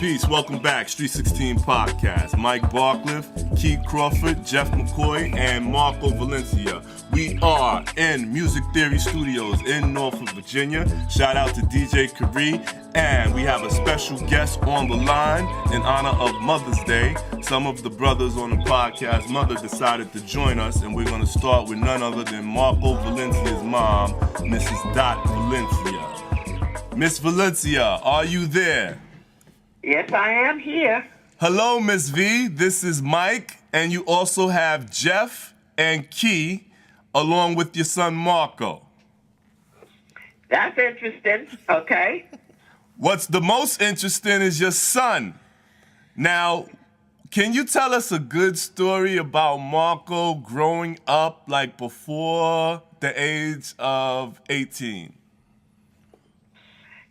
Peace. Welcome back. Street 16 Podcast. Mike Barclift, Keith Crawford, Jeff McCOY, and Marco Valencia. We are in Music Theory Studios in Norfolk, Virginia. Shout out to DJ Kari. And we have a special guest on the line in honor of Mother's Day. Some of the brothers on the podcast, Mother, decided to join us, and we're going to start with none other than Marco Valencia's mom, Mrs. Dot Valencia. Miss Valencia, are you there? Yes, I am here. Hello, Miss V. This is Mike, and you also have Jeff and Key, along with your son Marco. That's interesting. Okay. What's the most interesting is your son. Now, can you tell us a good story about Marco growing up, like before the age of 18?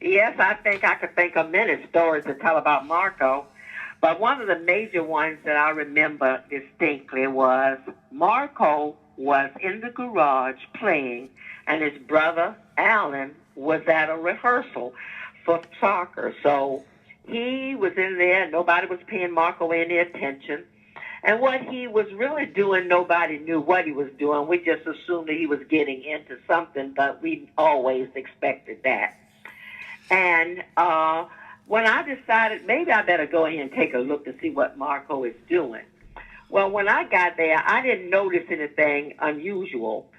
Yes, I think I could think of many stories to tell about Marco, but one of the major ones that I remember distinctly was Marco was in the garage playing, and his brother, Alan, was at a rehearsal for soccer. So he was in there, nobody was paying Marco any attention. And what he was really doing, nobody knew what he was doing. We just assumed that he was getting into something, but we always expected that. And when I decided maybe I better go ahead and take a look to see what Marco is doing. Well, when I got there, I didn't notice anything unusual.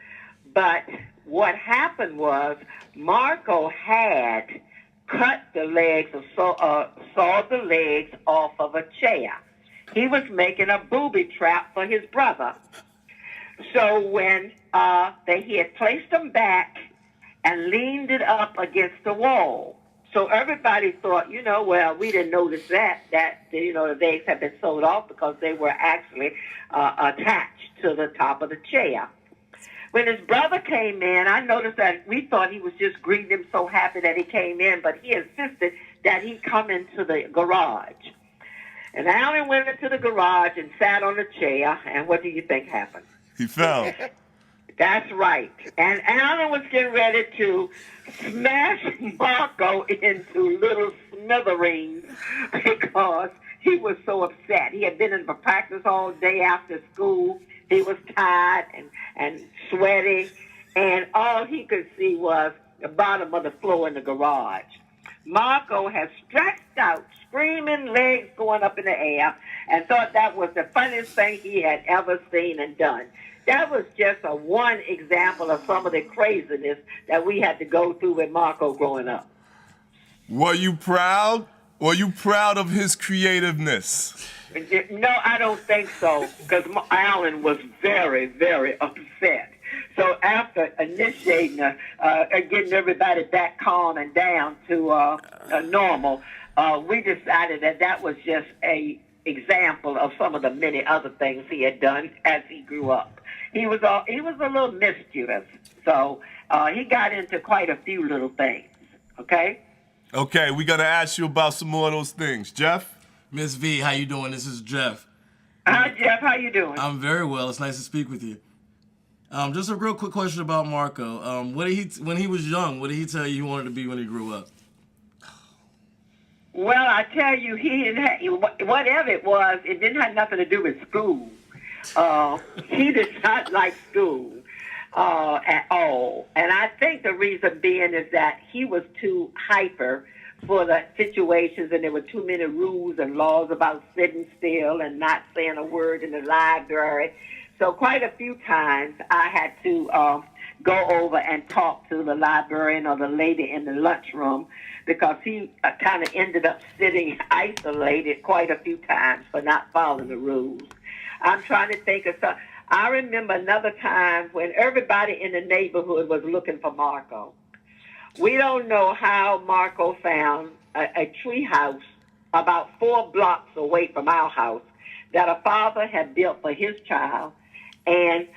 But what happened was Marco had cut the legs or sawed the legs off of a chair. He was making a booby trap for his brother. So when he had placed them back and leaned it up against the wall. So everybody thought, well, we didn't notice that the legs had been sewed off because they were actually attached to the top of the chair. When his brother came in, I noticed that we thought he was just greeting him so happy that he came in, but he insisted that he come into the garage. And Alan went into the garage and sat on a chair, and what do you think happened? He fell. That's right. And Alan was getting ready to smash Marco into little smithereens because he was so upset. He had been in for practice all day after school. He was tired and sweaty, and all he could see was the bottom of the floor in the garage. Marco had stretched out, screaming, legs going up in the air, and thought that was the funniest thing he had ever seen and done. That was just one example of some of the craziness that we had to go through with Marco growing up. Were you proud? Were you proud of his creativeness? No, I don't think so, because Alan was very, very upset. So after initiating, getting everybody back calm and down to normal, we decided that was just a example of some of the many other things he had done as he grew up. He was a little mischievous, so he got into quite a few little things. Okay. Okay, we're gonna ask you about some more of those things, Jeff. Miss V, how you doing? This is Jeff. Hi, Jeff. How you doing? I'm very well. It's nice to speak with you. Just a real quick question about Marco. When he was young, what did he tell you he wanted to be when he grew up? Well, I tell you, whatever it was, it didn't have nothing to do with school. He did not like school at all. And I think the reason being is that he was too hyper for the situations, and there were too many rules and laws about sitting still and not saying a word in the library. So quite a few times I had to go over and talk to the librarian or the lady in the lunchroom because he kind of ended up sitting isolated quite a few times for not following the rules. I'm trying to think of some. I remember another time when everybody in the neighborhood was looking for Marco. We don't know how Marco found a tree house about 4 blocks away from our house that a father had built for his child, and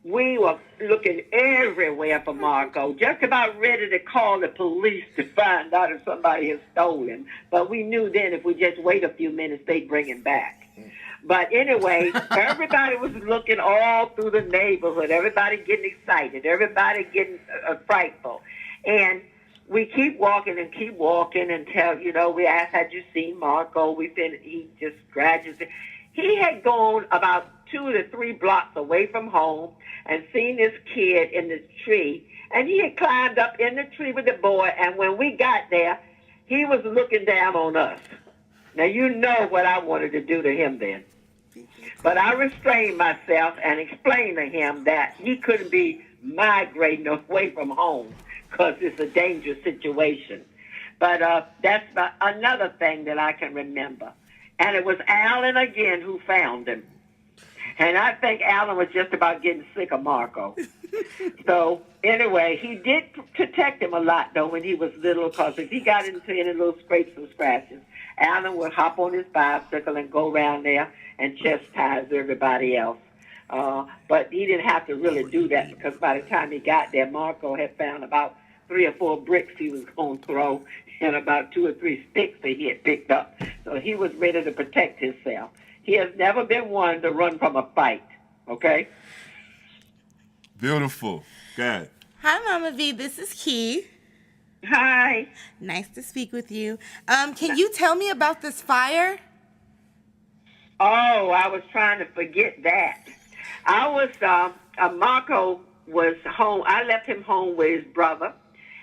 we were looking everywhere for Marco, just about ready to call the police to find out if somebody had stolen him. But we knew then if we just wait a few minutes, they'd bring him back. But anyway, everybody was looking all through the neighborhood, everybody getting excited, everybody getting frightful. And we keep walking until, we asked, had you seen Marco? He just graduated. He had gone about 2 to 3 blocks away from home and seen this kid in this tree. And he had climbed up in the tree with the boy. And when we got there, he was looking down on us. Now, you know what I wanted to do to him then. But I restrained myself and explained to him that he couldn't be migrating away from home because it's a dangerous situation. But that's another thing that I can remember. And it was Alan again who found him. And I think Alan was just about getting sick of Marco. So anyway, he did protect him a lot, though, when he was little, because if he got into any little scrapes or scratches, Alan would hop on his bicycle and go around there and chastise everybody else. But he didn't have to really do that, because by the time he got there, Marco had found about 3 or 4 bricks he was going to throw and about 2 or 3 sticks that he had picked up. So he was ready to protect himself. He has never been one to run from a fight, okay? Beautiful. Good. Hi, Mama V. This is Key. Hi. Nice to speak with you. Can you tell me about this fire? Oh, I was trying to forget that. Marco was home. I left him home with his brother,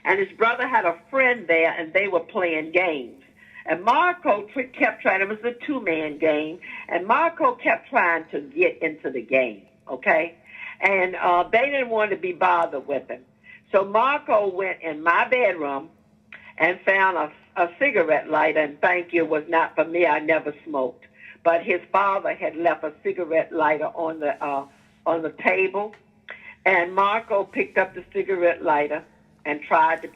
and his brother had a friend there, and they were playing games. And Marco kept trying, it was a 2-man game, and Marco kept trying to get into the game, okay? And they didn't want to be bothered with him. So Marco went in my bedroom and found a cigarette lighter, and thank you, it was not for me, I never smoked. But his father had left a cigarette lighter on the table, and Marco picked up the cigarette lighter and tried to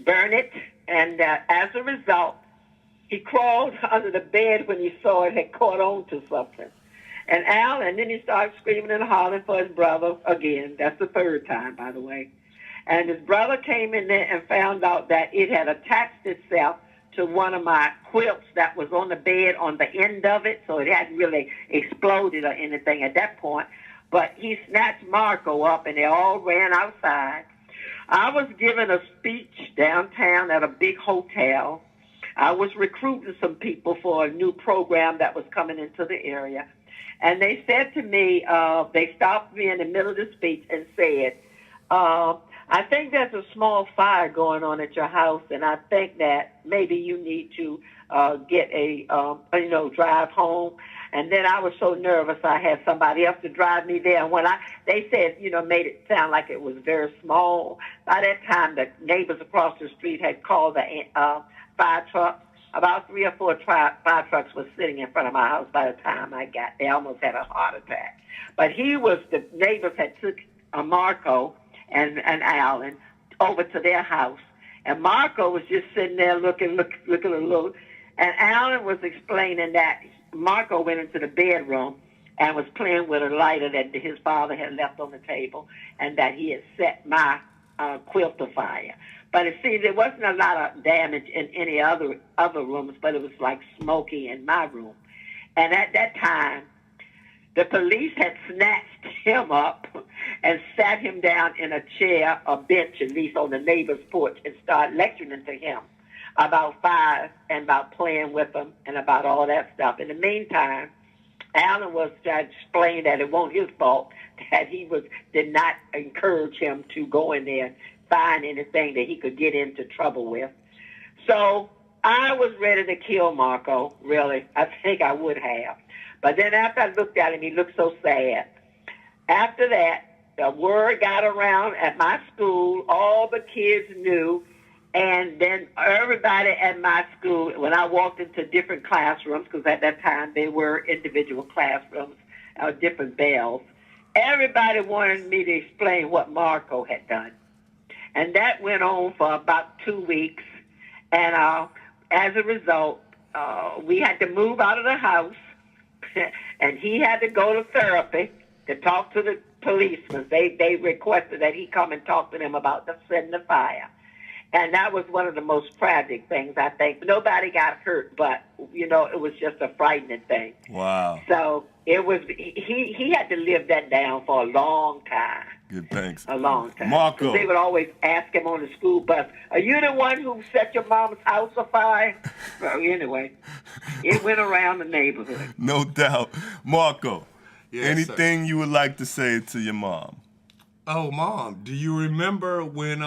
burn it. And as a result, he crawled under the bed when he saw it had caught on to something. And then he started screaming and hollering for his brother again. That's the 3rd time, by the way. And his brother came in there and found out that it had attached itself to one of my quilts that was on the bed on the end of it, so it hadn't really exploded or anything at that point. But he snatched Marco up, and they all ran outside. I was giving a speech downtown at a big hotel. I was recruiting some people for a new program that was coming into the area. And they said to me, they stopped me in the middle of the speech and said, I think there's a small fire going on at your house, and I think that maybe you need to drive home. And then I was so nervous, I had somebody else to drive me there. And when they said, made it sound like it was very small. By that time, the neighbors across the street had called the fire truck. About 3 or 4 fire trucks were sitting in front of my house by the time I got there. I almost had a heart attack. But the neighbors had took Marco and Alan over to their house. And Marco was just sitting there looking a little. And Alan was explaining that Marco went into the bedroom and was playing with a lighter that his father had left on the table, and that he had set my quilt afire. But it seems there wasn't a lot of damage in any other rooms, but it was like smoky in my room. And at that time, the police had snatched him up and sat him down in a chair, a bench at least, on the neighbor's porch, and started lecturing to him about fire and about playing with them and about all that stuff. In the meantime, Alan was trying to explain that it wasn't his fault, that he did not encourage him to go in there and find anything that he could get into trouble with. So I was ready to kill Marco, really. I think I would have. But then after I looked at him, he looked so sad. After that, the word got around at my school. All the kids knew. And then everybody at my school, when I walked into different classrooms, because at that time they were individual classrooms, different bells, everybody wanted me to explain what Marco had done. And that went on for about 2 weeks. And as a result, we had to move out of the house, and he had to go to therapy to talk to the policemen. They requested that he come and talk to them about setting the fire. And that was one of the most tragic things, I think. Nobody got hurt, but, it was just a frightening thing. Wow. So it was, he had to live that down for a long time. Good, thanks. A long time. Marco. They would always ask him on the school bus, "Are you the one who set your mom's house afire?" Well, anyway, it went around the neighborhood. No doubt. Marco, Yes, anything you would like to say to your mom? Oh, Mom, do you remember when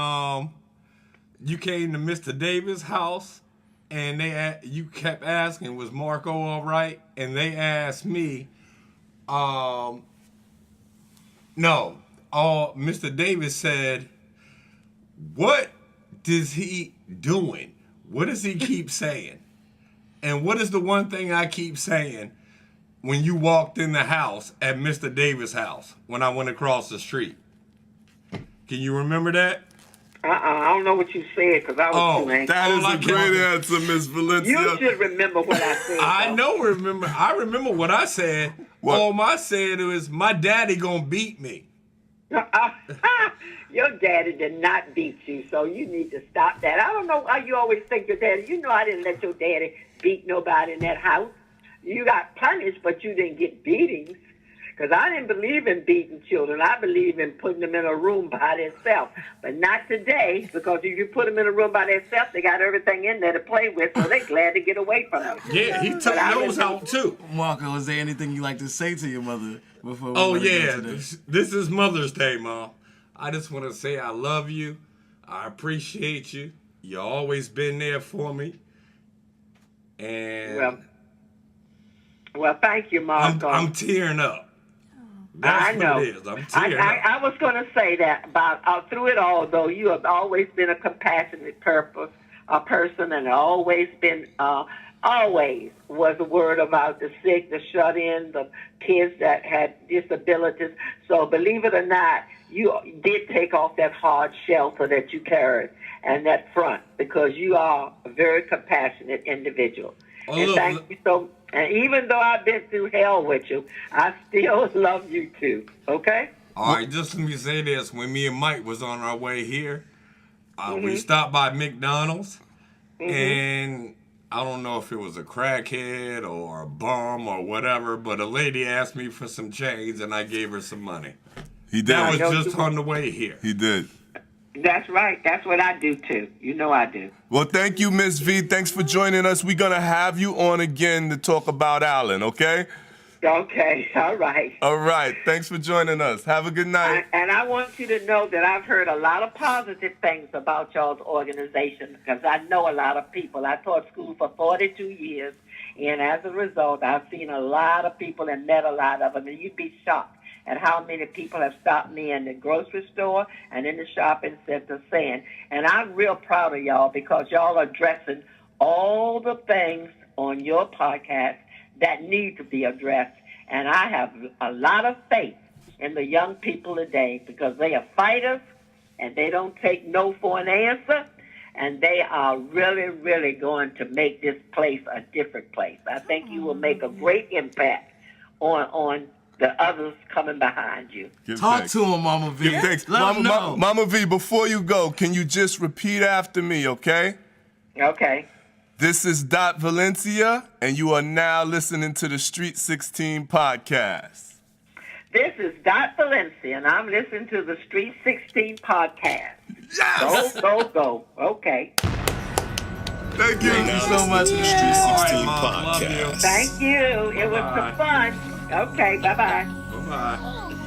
you came to Mr. Davis' house and you kept asking, was Marco all right? And they asked me, Mr. Davis said, what is he doing? What does he keep saying? And what is the one thing I keep saying when you walked in the house at Mr. Davis' house when I went across the street? Can you remember that? I don't know what you said because I was too angry. That is I a great answer, Miss Valencia. You should remember what I said. I remember what I said. What? All I said was, my daddy gonna beat me. Your daddy did not beat you, so you need to stop that. I don't know why you always think your daddy. You know I didn't let your daddy beat nobody in that house. You got punished, but you didn't get beatings. Because I didn't believe in beating children. I believe in putting them in a room by themselves. But not today, because if you put them in a room by themselves, they got everything in there to play with, so they're glad to get away from them. Yeah, he took those out too. Marco, is there anything you like to say to your mother before we Oh let her yeah, go today? this is Mother's Day, Mom. I just want to say I love you. I appreciate you. You always been there for me. And Well, thank you, Marco. I'm tearing up. That's I know. what it is. I'm tearing up. I was going to say that about through it all, though, you have always been a compassionate person, and always been, always was a word about the sick, the shut-in, the kids that had disabilities. So believe it or not, you did take off that hard shelter that you carried and that front, because you are a very compassionate individual. And thank you so. And even though I've been through hell with you, I still love you too. Okay? All right, just let me say this. When me and Mike was on our way here, we stopped by McDonald's, and I don't know if it was a crackhead or a bum or whatever, but a lady asked me for some change, and I gave her some money. He did. That was just on the way here. He did. That's right. That's what I do too. You know I do. Well, thank you, Miss V. Thanks for joining us. We're going to have you on again to talk about Allen, okay? Okay. All right. All right. Thanks for joining us. Have a good night. And I want you to know that I've heard a lot of positive things about y'all's organization, because I know a lot of people. I taught school for 42 years, and as a result, I've seen a lot of people and met a lot of them, and you'd be shocked at how many people have stopped me in the grocery store and in the shopping center saying, and I'm real proud of y'all, because y'all are addressing all the things on your podcast that need to be addressed. And I have a lot of faith in the young people today, because they are fighters and they don't take no for an answer. And they are really, really going to make this place a different place. I think you will make a great impact on the others coming behind you. Talk to him, Mama V. Give thanks. Let him know. Mama V, before you go, can you just repeat after me, okay? Okay. This is Dot Valencia, and you are now listening to the Street 16 podcast. This is Dot Valencia, and I'm listening to the Street 16 podcast. Yes! Go. Okay. Thank you. Thank you so so much. much. Street 16 Love you. podcast. Thank you. It was some fun. Okay, bye-bye. Bye-bye.